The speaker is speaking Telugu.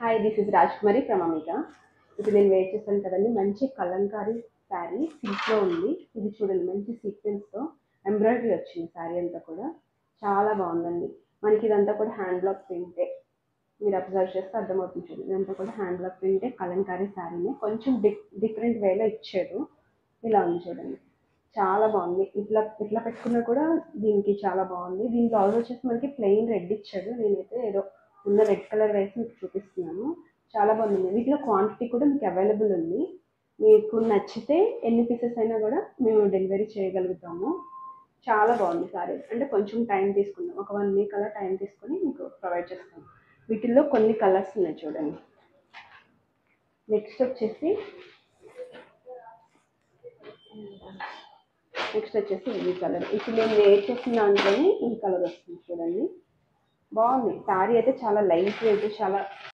Hi, this is Rajkumari from Amika. ఇప్పుడు నేను వేర్ చేశాను కదండి, మంచి కలంకారీ శారీ సిల్క్లో ఉంది. ఇది చూడండి, మంచి సీక్వెన్స్తో ఎంబ్రాయిడరీ వచ్చింది శారీ అంతా కూడా. చాలా బాగుందండి. మనకి ఇదంతా కూడా హ్యాండ్ బ్లాక్ ప్రింటే. మీరు అబ్జర్వ్ చేస్తే అర్థమవుతుంది చూడండి, ఇదంతా కూడా హ్యాండ్ బ్లాక్ ప్రింటే, కలంకారీ శారీనే కొంచెం డిఫరెంట్ వేలో ఇచ్చారు. ఇలా ఉంది చూడండి, చాలా బాగుంది. ఇట్లా ఇట్లా పెట్టుకున్నా కూడా దీనికి చాలా బాగుంది. దీని బ్లౌజ్ వచ్చేసి మనకి ప్లెయిన్ రెడ్ ఇచ్చాడు. నేనైతే ఏదో ఉన్న రెడ్ కలర్ వేసి మీకు చూపిస్తున్నాను. చాలా బాగుంది. వీటిలో క్వాంటిటీ కూడా మీకు అవైలబుల్ ఉంది. మీకు నచ్చితే ఎన్ని పీసెస్ అయినా కూడా మేము డెలివరీ చేయగలుగుతాము. చాలా బాగుంది సారీ. అంటే కొంచెం టైం తీసుకుందాం, ఒక 1 వీక్ అలా టైం తీసుకొని మీకు ప్రొవైడ్ చేస్తాం. వీటిల్లో కొన్ని కలర్స్ ఉన్నాయి చూడండి. నెక్స్ట్ వచ్చేసి ఈ కలర్. ఇప్పుడు నేను వేర్ చేసిన దాంట్లోనే ఈ కలర్ వస్తుంది చూడండి. బాగుంది. శారీ అయితే చాలా లైట్ వెయిట్, చాలా